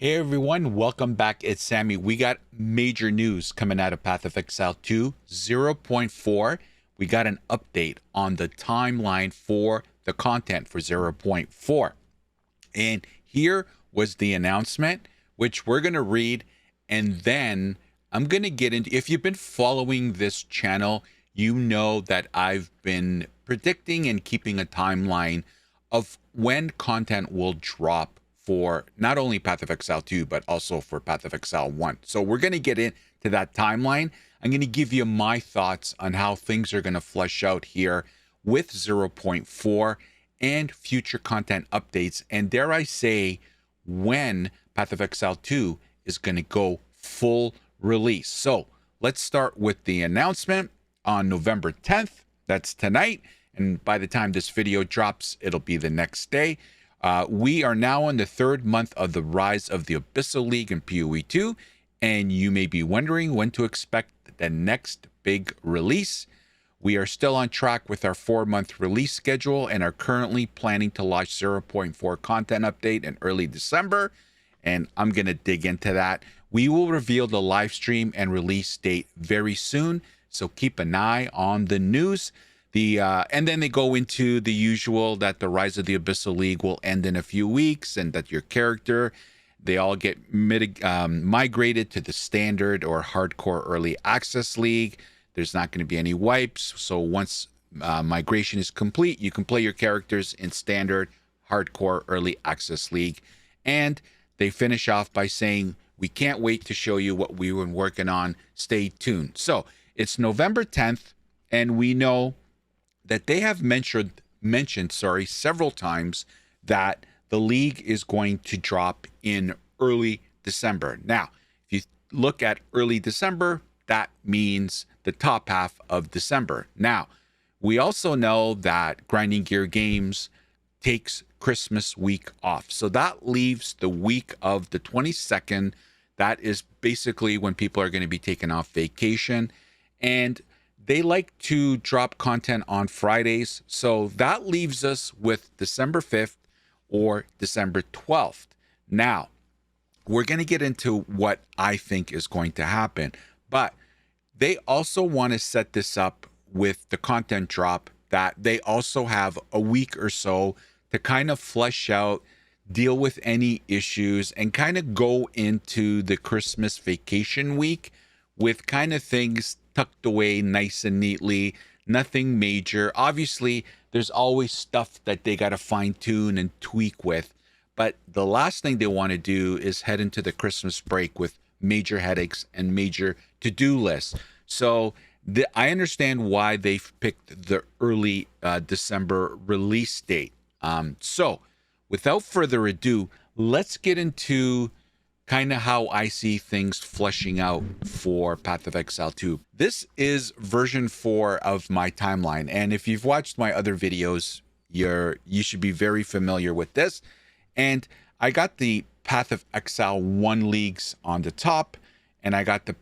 Hey everyone, welcome back. It's Sammy. We got major news coming out of Path of Exile 2 0.4. We got an update on the timeline for the content for 0.4. And here was the announcement, which we're going to read. And then I'm going to get into, if you've been following this channel, you know that I've been predicting and keeping a timeline of when content will drop for not only Path of Exile 2, but also for Path of Exile 1. So we're going to get into that timeline. I'm going to give you my thoughts on how things are going to flesh out here with 0.4 and future content updates. And dare I say, when Path of Exile 2 is going to go full release. So let's start with the announcement on November 10th. That's tonight. And by the time this video drops, it'll be the next day. We are now in the third month of the rise of the Abyssal League in PoE 2, and you may be wondering when to expect the next big release. We are still on track with our 4-month release schedule and are currently planning to launch 0.4 content update in early December, and I'm going to dig into that. We will reveal the live stream and release date very soon, so keep an eye on the news. And then they go into the usual that the Rise of the Abyssal League will end in a few weeks and that your character, they all get migrated to the standard or hardcore early access league. There's not going to be any wipes. So once migration is complete, you can play your characters in standard, hardcore early access league. And they finish off by saying, we can't wait to show you what we were working on. Stay tuned. So it's November 10th, and we know that they have mentioned several times that the league is going to drop in early December. Now, if you look at early December, that means the top half of December. Now, we also know that Grinding Gear Games takes Christmas week off. So that leaves the week of the 22nd. That is basically when people are going to be taking off vacation. And they like to drop content on Fridays. So that leaves us with December 5th or December 12th. Now, we're going to get into what I think is going to happen. But they also want to set this up with the content drop that they also have a week or so to kind of flesh out, deal with any issues, and kind of go into the Christmas vacation week with kind of things tucked away nice and neatly, nothing major. Obviously, there's always stuff that they got to fine tune and tweak with. But the last thing they want to do is head into the Christmas break with major headaches and major to-do lists. So I understand why they've picked the early December release date. So without further ado, let's get into kind of how I see things fleshing out for Path of Exile 2. This is version 4 of my timeline, and if you've watched my other videos, you should be very familiar with this. And I got the Path of Exile 1 leagues on the top, and I got the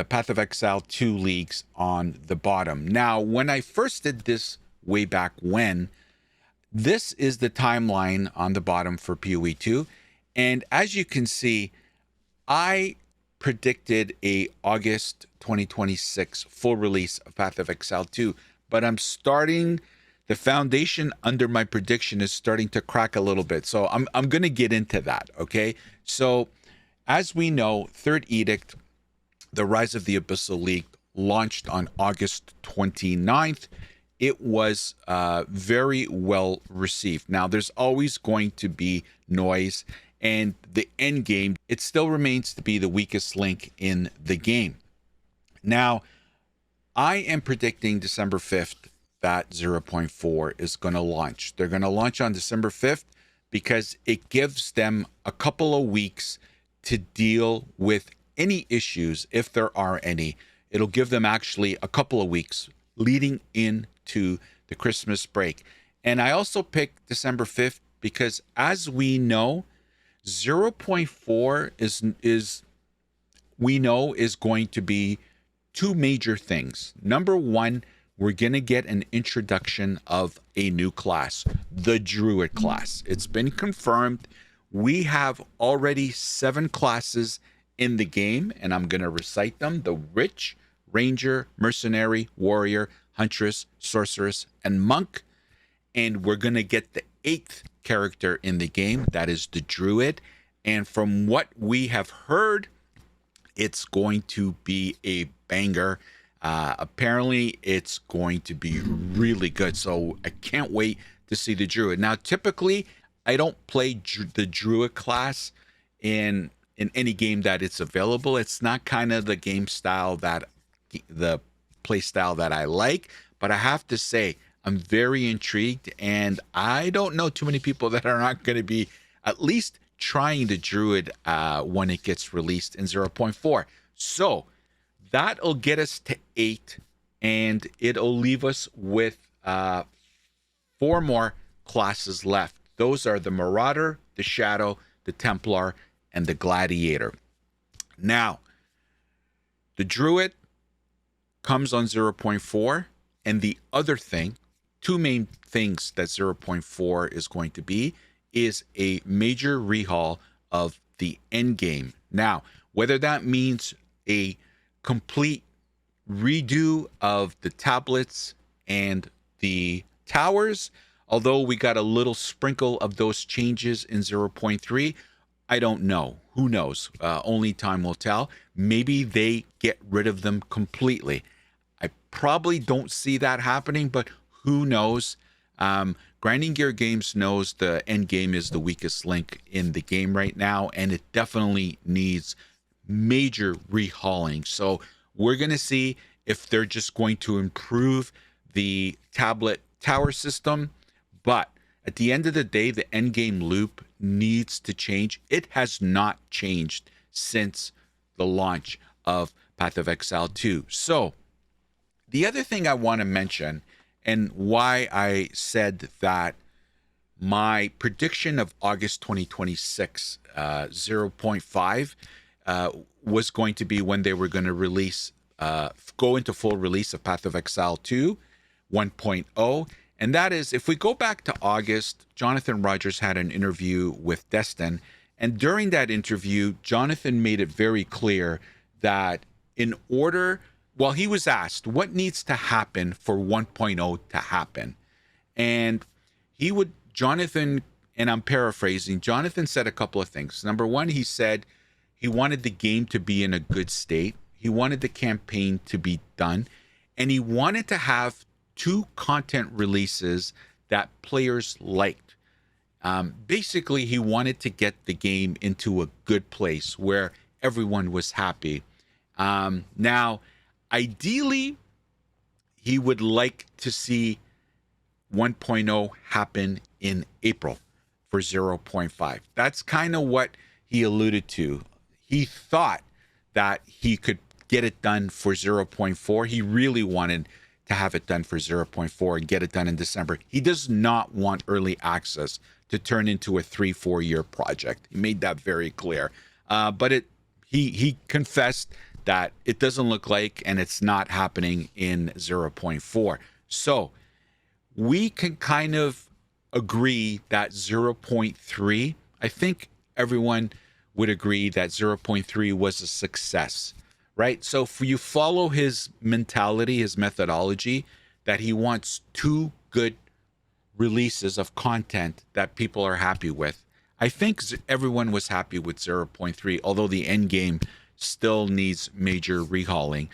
Path of Exile 2 leagues on the bottom. Now, when I first did this way back when, this is the timeline on the bottom for PoE 2. And as you can see, I predicted a August 2026 full release of Path of Exile 2, but the foundation under my prediction is starting to crack a little bit. So I'm going to get into that, okay? So as we know, Third Edict, the Rise of the Abyssal League, launched on August 29th. It was very well received. Now, there's always going to be noise, and the end game, it still remains to be the weakest link in the game. Now, I am predicting December 5th that 0.4 is going to launch. They're going to launch on December 5th because it gives them a couple of weeks to deal with any issues, if there are any. It'll give them actually a couple of weeks leading into the Christmas break. And I also picked December 5th because, as we know, 0.4 is going to be two major things. Number one, we're going to get an introduction of a new class, the Druid class. It's been confirmed we have already 7 classes in the game, and I'm going to recite them: the Witch, Ranger, Mercenary, Warrior, Huntress, Sorceress, and Monk. And we're going to get the 8th character in the game, that is the Druid. And from what we have heard, it's going to be a banger. Apparently, it's going to be really good. So I can't wait to see the Druid. Now, typically, I don't play the Druid class in any game that it's available. It's not kind of the game style the play style that I like. But I have to say, I'm very intrigued, and I don't know too many people that are not going to be at least trying the Druid when it gets released in 0.4. So that'll get us to 8, and it'll leave us with 4 more classes left. Those are the Marauder, the Shadow, the Templar, and the Gladiator. Now, the Druid comes on 0.4, and the other thing, 2 main things that 0.4 is going to be, is a major rehaul of the end game. Now, whether that means a complete redo of the tablets and the towers, although we got a little sprinkle of those changes in 0.3, I don't know. Who knows? Only time will tell. Maybe they get rid of them completely. I probably don't see that happening, but who knows? Grinding Gear Games knows the end game is the weakest link in the game right now, and it definitely needs major rehauling. So we're going to see if they're just going to improve the tablet tower system. But at the end of the day, the end game loop needs to change. It has not changed since the launch of Path of Exile 2. So the other thing I want to mention, and why I said that my prediction of August 2026 0.5 was going to be when they were going to release, go into full release of Path of Exile 2 1.0. And that is, if we go back to August, Jonathan Rogers had an interview with Destin. And during that interview, Jonathan made it very clear that in order, well, he was asked what needs to happen for 1.0 to happen. And Jonathan, and I'm paraphrasing, Jonathan said a couple of things. Number one, he said he wanted the game to be in a good state. He wanted the campaign to be done. And he wanted to have 2 content releases that players liked. Basically, he wanted to get the game into a good place where everyone was happy. Now, ideally, he would like to see 1.0 happen in April for 0.5. That's kind of what he alluded to. He thought that he could get it done for 0.4. He really wanted to have it done for 0.4 and get it done in December. He does not want early access to turn into a 3-4 year project. He made that very clear. But he confessed that it doesn't look like, and it's not happening in 0.4. So we can kind of agree that 0.3, I think everyone would agree that 0.3 was a success, right? So if you follow his mentality, his methodology, that he wants 2 good releases of content that people are happy with, I think everyone was happy with 0.3, although the end game still needs major rehauling.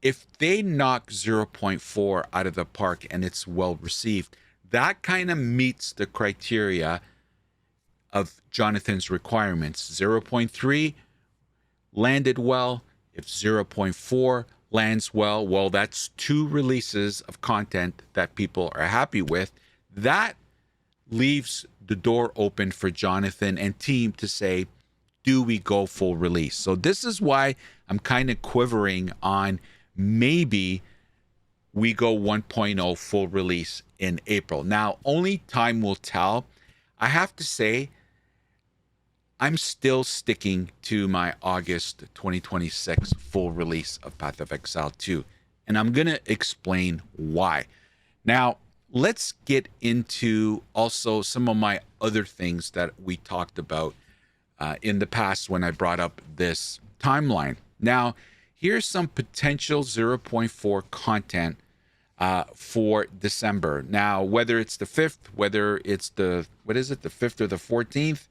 If they knock 0.4 out of the park and it's well received, that kind of meets the criteria of Jonathan's requirements. 0.3 landed well. If 0.4 lands well, that's 2 releases of content that people are happy with. That leaves the door open for Jonathan and team to say, do we go full release? So this is why I'm kind of quivering on maybe we go 1.0 full release in April. Now, only time will tell. I have to say, I'm still sticking to my August 2026 full release of Path of Exile 2. And I'm going to explain why. Now, let's get into also some of my other things that we talked about in the past when I brought up this timeline. Now, here's some potential 0.4 content for December. Now, whether it's the 5th, whether it's the, what is it, the 5th or the 14th,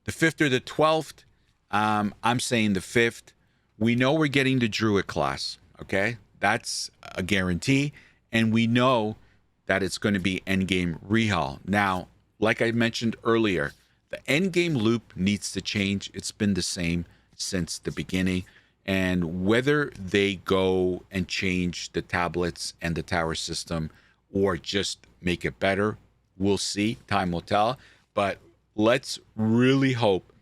the 5th or the 12th, I'm saying the 5th. We know we're getting the Druid class, okay? That's a guarantee. And we know that it's going to be endgame rehaul. Now, like I mentioned earlier, the endgame loop needs to change. It's been the same since the beginning. And whether they go and change the tablets and the tower system or just make it better, we'll see. Time will tell. But let's really hope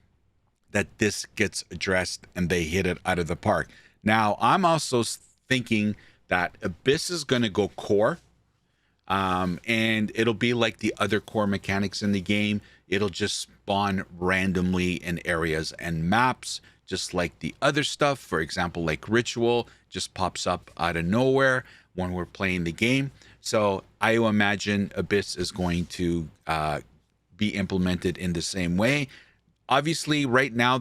that this gets addressed and they hit it out of the park. Now, I'm also thinking that Abyss is going to go core, and it'll be like the other core mechanics in the game. It'll just spawn randomly in areas and maps, just like the other stuff. For example, like Ritual just pops up out of nowhere when we're playing the game. So I imagine Abyss is going to be implemented in the same way. Obviously, right now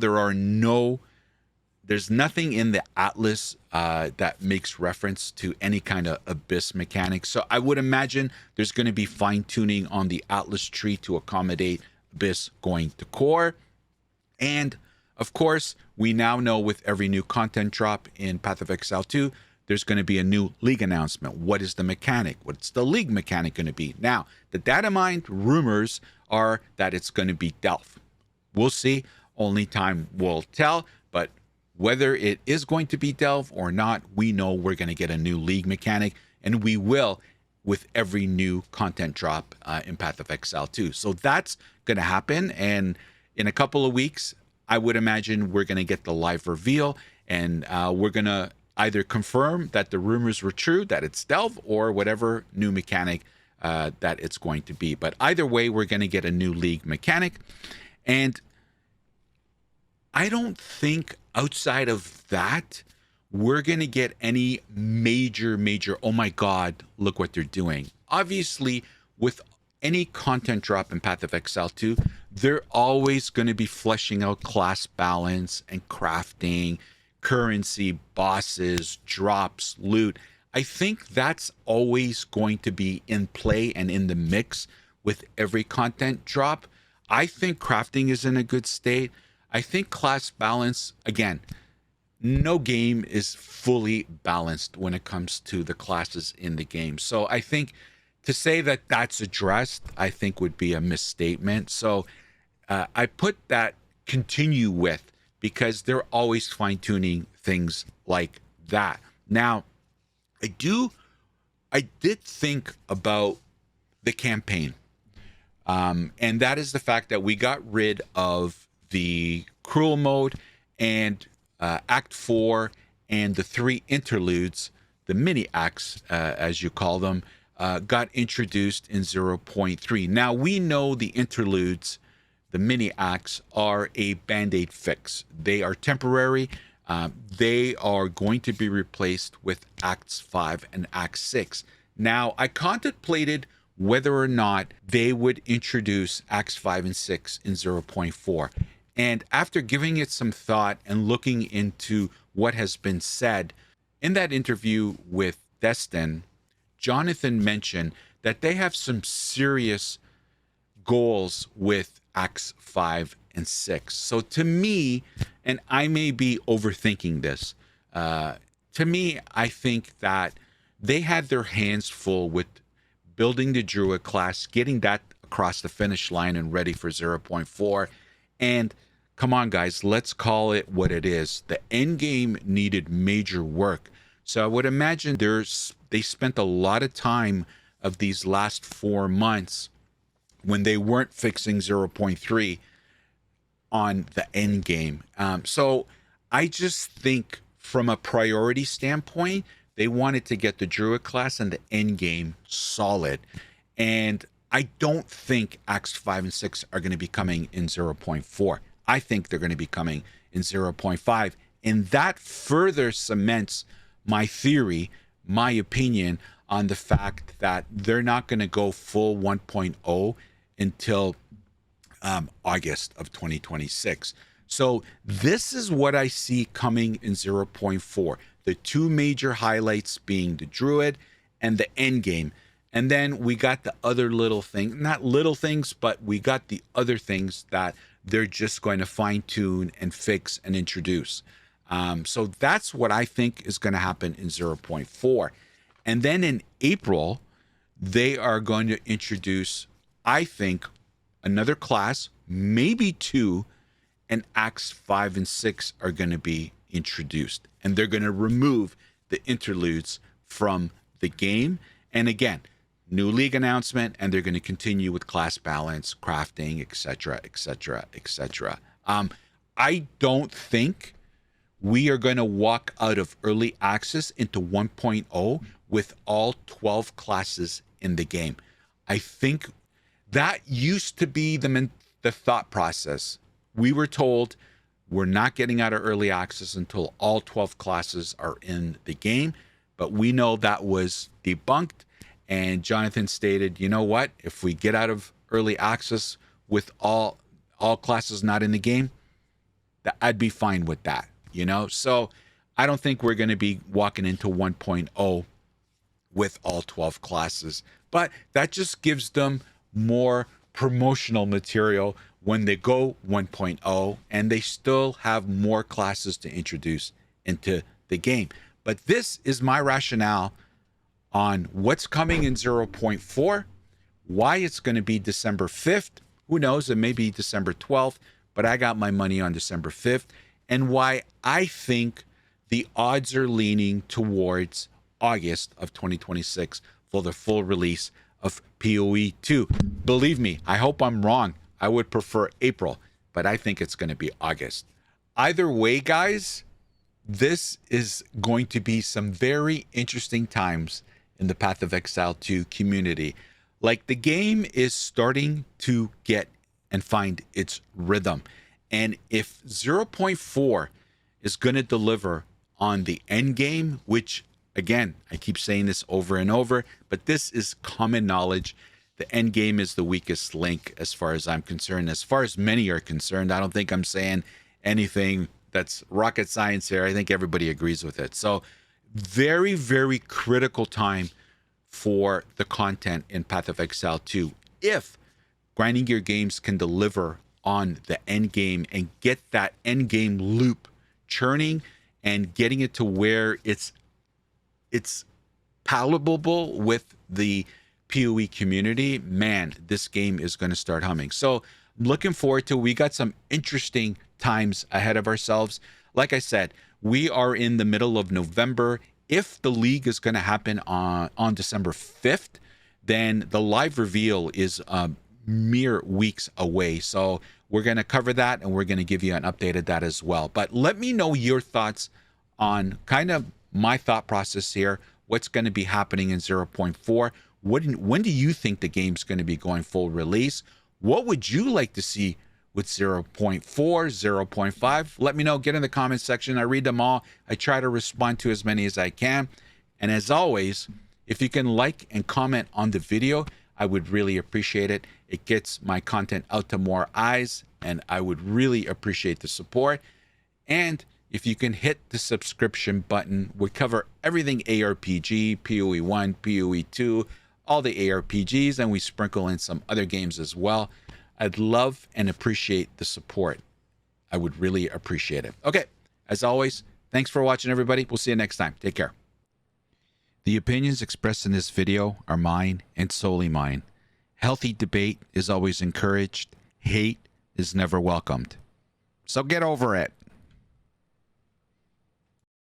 there's nothing in the Atlas that makes reference to any kind of Abyss mechanics. So I would imagine there's going to be fine tuning on the Atlas tree to accommodate Abyss going to core. And of course, we now know with every new content drop in Path of Exile 2, there's going to be a new league announcement. What is the mechanic? What's the league mechanic going to be? Now, the data mined rumors are that it's going to be Delph. We'll see. Only time will tell. But whether it is going to be Delve or not, we know we're going to get a new league mechanic, and we will with every new content drop in Path of Exile 2. So that's going to happen. And in a couple of weeks, I would imagine we're going to get the live reveal, and we're going to either confirm that the rumors were true, that it's Delve, or whatever new mechanic that it's going to be. But either way, we're going to get a new league mechanic. And I don't think outside of that, we're going to get any major, oh my God, look what they're doing. Obviously, with any content drop in Path of Exile 2, they're always going to be fleshing out class balance and crafting, currency, bosses, drops, loot. I think that's always going to be in play and in the mix with every content drop. I think crafting is in a good state. I think class balance, again, no game is fully balanced when it comes to the classes in the game. So I think to say that that's addressed, I think would be a misstatement. So I put that continue with, because they're always fine-tuning things like that. Now, I did think about the campaign. And that is the fact that we got rid of the cruel mode and Act 4 and the 3 interludes, the mini acts, as you call them, got introduced in 0.3. Now, we know the interludes, the mini acts, are a band-aid fix. They are temporary. They are going to be replaced with Acts 5 and Act 6. Now, I contemplated whether or not they would introduce Acts 5 and 6 in 0.4. And after giving it some thought and looking into what has been said, in that interview with Destin, Jonathan mentioned that they have some serious goals with Acts 5 and 6. So to me, and I may be overthinking this, to me, I think that they had their hands full with building the Druid class, getting that across the finish line and ready for 0.4. And come on, guys, let's call it what it is. The end game needed major work. So I would imagine they spent a lot of time of these last 4 months when they weren't fixing 0.3 on the end game. So I just think from a priority standpoint, they wanted to get the Druid class and the end game solid. And I don't think Acts 5 and 6 are going to be coming in 0.4. I think they're going to be coming in 0.5. And that further cements my theory my opinion on the fact that they're not going to go full 1.0 until August of 2026. So this is what I see coming in 0.4. The two major highlights being the Druid and the end game. And then we got the other little thing, not little things, but we got the other things that they're just going to fine tune and fix and introduce. So that's what I think is going to happen in 0.4. And then in April, they are going to introduce, I think, another class, maybe two, and Acts 5 and 6 are going to be introduced. And they're going to remove the interludes from the game. And again, new league announcement, and they're going to continue with class balance, crafting, etc., etc., etc. I don't think we are going to walk out of early access into 1.0 with all 12 classes in the game. I think that used to be the thought process. We were told we're not getting out of early access until all 12 classes are in the game, but we know that was debunked. And Jonathan stated, you know what? If we get out of early access with all classes not in the game, I'd be fine with that, you know? So I don't think we're going to be walking into 1.0 with all 12 classes, but that just gives them more promotional material when they go 1.0, and they still have more classes to introduce into the game. But this is my rationale on what's coming in 0.4, why it's going to be December 5th. Who knows? It may be December 12th, but I got my money on December 5th, and why I think the odds are leaning towards August of 2026 for the full release of PoE 2. Believe me, I hope I'm wrong. I would prefer April, but I think it's going to be August. Either way, guys, this is going to be some very interesting times in the Path of Exile 2 community. Like, the game is starting to get and find its rhythm. And if 0.4 is going to deliver on the end game, which, again, I keep saying this over and over, but this is common knowledge. The end game is the weakest link as far as I'm concerned. As far as many are concerned, I don't think I'm saying anything that's rocket science here. I think everybody agrees with it. So very, very critical time for the content in Path of Exile 2. If Grinding Gear Games can deliver on the end game and get that end game loop churning and getting it to where it's palatable with the PoE community, man, this game is going to start humming. So I'm looking forward to, we got some interesting times ahead of ourselves. Like I said, we are in the middle of November. If the league is going to happen on December 5th, then the live reveal is mere weeks away. So we're going to cover that, and we're going to give you an update of that as well. But let me know your thoughts on kind of my thought process here. What's going to be happening in 0.4? When do you think the game's going to be going full release? What would you like to see with 0.4, 0.5? Let me know. Get in the comment section. I read them all. I try to respond to as many as I can. And as always, if you can like and comment on the video, I would really appreciate it. It gets my content out to more eyes, and I would really appreciate the support. And if you can hit the subscription button, we cover everything ARPG, PoE 1, PoE 2, all the ARPGs, and we sprinkle in some other games as well. I'd love and appreciate the support. I would really appreciate it. Okay, as always, thanks for watching, everybody. We'll see you next time. Take care. The opinions expressed in this video are mine and solely mine. Healthy debate is always encouraged. Hate is never welcomed. So get over it.